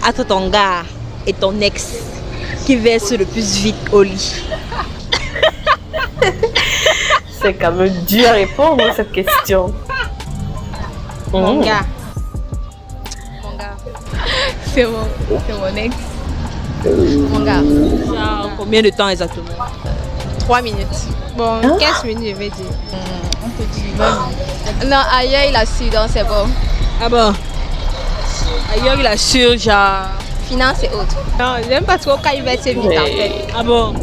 Entre ton gars et ton ex, qui verse le plus vite au lit? C'est quand même dur à répondre à cette question. Mon gars. C'est mon ex. Mon gars. Genre, combien de temps exactement? 3 minutes. Bon, 15 minutes, je vais dire. On peut dire 20 minutes. Non, ailleurs, il a su, donc c'est bon. Ah bon? Ailleurs, il assure, genre. Finance et autres. Non, j'aime pas trop quand il verse vite en fait. Ah bon?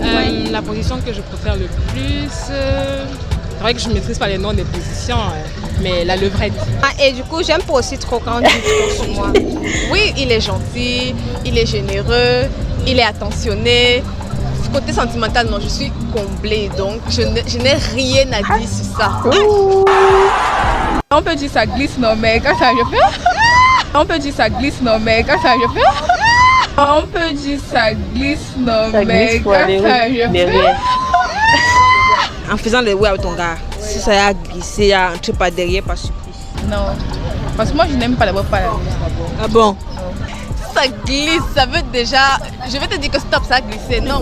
La position que je préfère le plus, c'est vrai que je ne maîtrise pas les noms des positions, mais la levrette. Et du coup, j'aime pas aussi trop quand on dit trop sur moi. Oui, il est gentil, il est généreux, il est attentionné. Côté sentimental, non, je suis comblée, donc je n'ai rien à dire sur ça. On peut dire ça glisse, non, mais quand ça je fais. On peut dire ça glisse, non, mais quand ça je fais. On peut dire ça glisse, non, mais quand ça je fais. En faisant les ouais avec ton gars, si ça a glissé, il y a un truc par derrière, par surprise. Non, parce que moi je n'aime pas d'abord pas la glisse. Ah bon? Ça glisse, ça veut déjà. Je vais te dire que stop, ça a glissé. Non,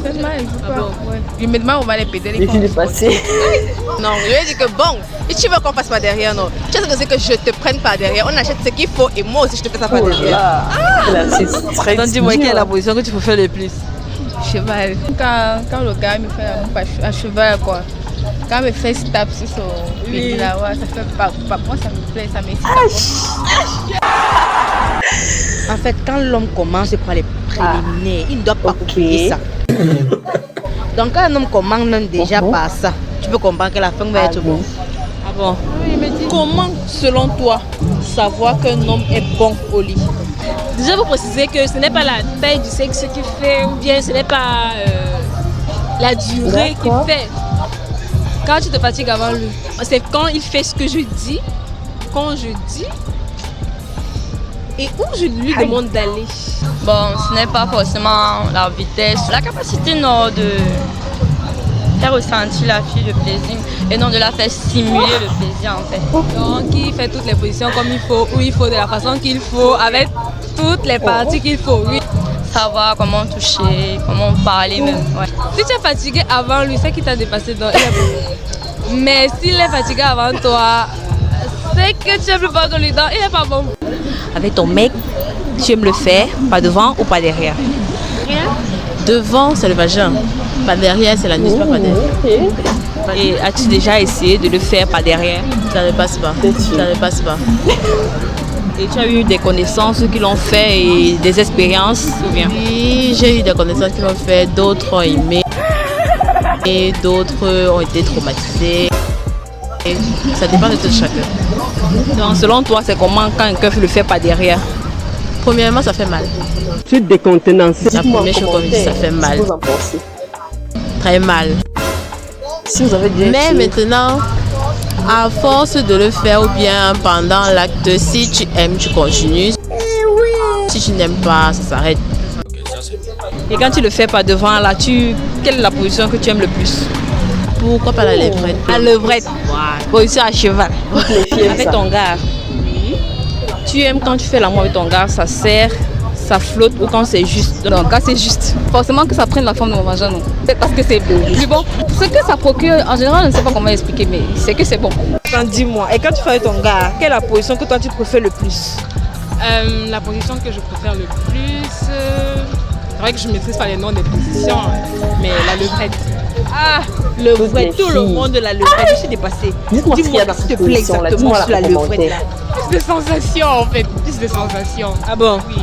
C'est mal, je pas. Je me demande où on va les pédaler. Les filles de passer. non, je vais dire que bon, et tu veux qu'on passe par derrière, non? Tu sais que je te prenne par derrière, on achète ce qu'il faut et moi aussi je te fais ça par derrière. Là, c'est très Donc dis-moi quelle est la position que tu préfères le plus? Cheval. Quand le gars me fait un cheval, quoi. Quand il me fait stop sur son pédale, là, ouais, ça fait pas. Moi, ça me plaît, ça m'excite. En fait, quand l'homme commence par les préliminaires, il ne doit pas oublier ça. Donc quand un homme commence déjà par ça, tu peux comprendre que la fin va être bonne. Ah bon? Comment, selon toi, savoir qu'un homme est bon au lit? Déjà, vous précisez que ce n'est pas la taille du sexe qui fait, ou bien ce n'est pas la durée qui fait. Quand tu te fatigues avant lui, c'est quand il fait ce que je dis, quand je dis, et où je lui demande d'aller. Bon, ce n'est pas forcément la vitesse, la capacité non, de faire ressentir la fille le plaisir et non de la faire simuler le plaisir en fait. Donc il fait toutes les positions comme il faut, où il faut, de la façon qu'il faut, avec toutes les parties qu'il faut. Oui. Savoir comment toucher, comment parler même. Ouais. Si tu es fatigué avant lui, c'est qu'il t'a dépassé dans mais s'il est fatigué avant toi, c'est que tu es plus fort que lui, donc il n'est pas bon. Avec ton mec, tu aimes le faire par devant ou par derrière? Devant, c'est le vagin. Par derrière, c'est la nuit, pas par derrière. Et as-tu déjà essayé de le faire par derrière? Ça ne passe pas. Ça ne passe pas. Et tu as eu des connaissances qui l'ont fait et des expériences ou bien? Oui, j'ai eu des connaissances qui l'ont fait, d'autres ont aimé et d'autres ont été traumatisés. Et ça dépend de tout chacun. Donc selon toi, c'est comment quand un keuf le fait par derrière? Premièrement, ça fait mal. Tu es décontenancé. La première chose qu'on dit, ça fait mal. Vous en pensez? Très mal. Si vous avez bien mais maintenant, à force de le faire ou bien pendant l'acte, si tu aimes, tu continues. Si tu n'aimes pas, ça s'arrête. Et quand tu le fais par devant, là, quelle est la position que tu aimes le plus? Pourquoi pas la levrette? La levrette. Position à cheval. Avec ton gars. Tu aimes quand tu fais l'amour avec ton gars, ça serre, ça flotte ou quand c'est juste? Donc quand c'est juste, forcément que ça prenne la forme de mon vagin, non. C'est parce que c'est plus bon. Ce que ça procure, en général, je ne sais pas comment expliquer, mais c'est que c'est bon. Dis-moi, et quand tu fais avec ton gars, quelle est la position que toi tu préfères le plus? La position que je préfère le plus, c'est vrai que je ne maîtrise pas les noms des positions, mais la levrette. Ah, levrette, tout le monde de la levrette, je suis dépassée. Dis-moi s'il y a dans s'il te cette plaît position-là, exactement dis-moi sur la la levrette là. Plus de sensations en fait, plus de sensations. Ah bon? Oui.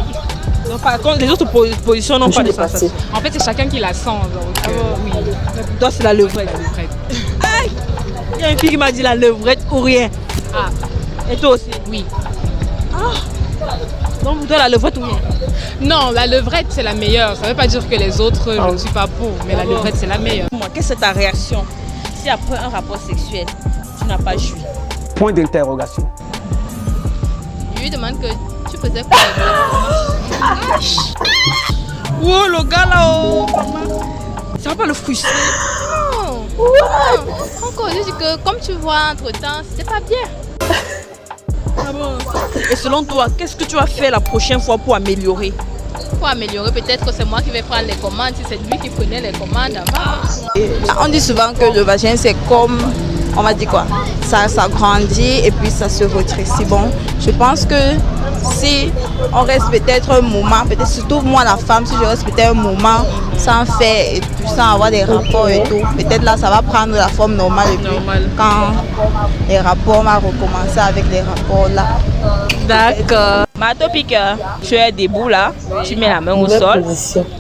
Donc, par contre, les autres positions n'ont pas de sensations. En fait, c'est chacun qui la sent, donc oui. Pour toi, c'est la levrette. Aïe! Il y a une fille qui m'a dit la levrette ou rien. Ah. Et toi aussi? Oui. Ah. Donc pour toi, la levrette ou rien? Non, la levrette c'est la meilleure. Ça ne veut pas dire que les autres, je ne suis pas pour, mais la levrette c'est la meilleure. Quelle est ta réaction si après un rapport sexuel, tu n'as pas joui? Point d'interrogation. Je lui demande que tu faisais quoi? Oh le gars là-haut! Ça va pas le frustrer? Non! Encore, je dis que comme tu vois entre temps, c'est pas bien. Ah bon? Et selon toi, qu'est-ce que tu vas faire la prochaine fois pour améliorer? Pour améliorer, peut-être que c'est moi qui vais prendre les commandes, si c'est lui qui prenait les commandes avant. On dit souvent que le vagin c'est comme, on va dire quoi, ça grandit et puis ça se rétrécit. Bon, je pense que si on reste peut-être un moment, peut-être surtout moi la femme, si je reste peut-être un moment sans faire et puis sans avoir des rapports et tout, peut-être là ça va prendre la forme normale et puis quand les rapports, on va recommencer avec les rapports là. D'accord. Matopique, tu es debout là, tu mets la main au sol.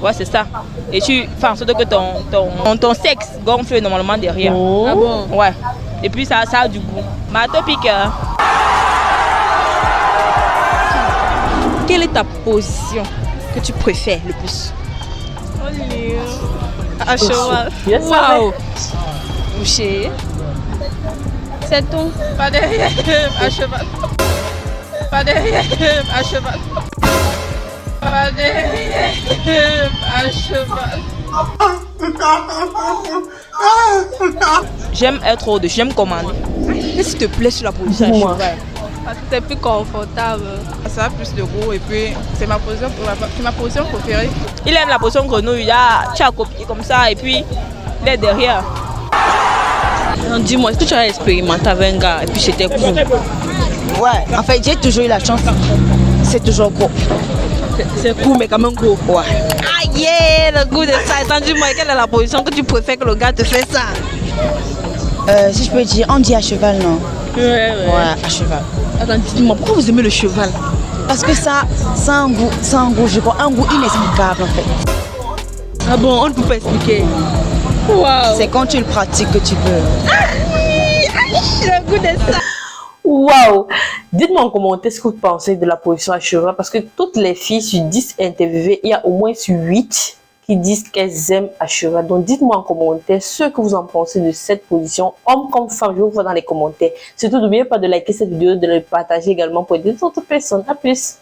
Ouais, c'est ça. Et tu fais en sorte que ton sexe gonfle normalement derrière. Ah bon? Ouais. Et puis ça a du goût. Matopique. Quelle est ta position que tu préfères le plus? À cheval. Waouh. Couché. C'est tout. Pas derrière, à cheval. Pas derrière, à cheval. Pas derrière, à cheval. J'aime être au-dessus, j'aime commander. Qu'est-ce qui te plaît sur la position à cheval? Parce que c'est plus confortable. Ça a plus de goût et puis c'est ma position préférée. Il aime la position grenouille, tu as copié comme ça et puis il est derrière. Dis-moi, est-ce que tu as expérimenté avec un gars et puis c'était cool? Ouais, en fait j'ai toujours eu la chance, c'est toujours gros. C'est cool mais quand même gros. Ouais. Aïe, le goût de ça. Attends, dis-moi, quelle est la position que tu préfères que le gars te fasse ça? Si je peux dire, on dit à cheval non? Ouais, à cheval. Attends, dis-moi, pourquoi vous aimez le cheval? Parce que ça a un goût, je crois, un goût inexplicable en fait. Ah bon, on ne peut pas expliquer. Waouh. C'est quand tu le pratiques que tu peux. Le goût de ça. Waouh! Dites-moi en commentaire ce que vous pensez de la position à cheval, parce que toutes les filles sur 10 interviewées, il y a au moins sur 8 qui disent qu'elles aiment à cheval. Donc dites-moi en commentaire ce que vous en pensez de cette position, homme comme femme. Je vous vois dans les commentaires. Surtout n'oubliez pas de liker cette vidéo, de le partager également pour aider d'autres personnes. À plus!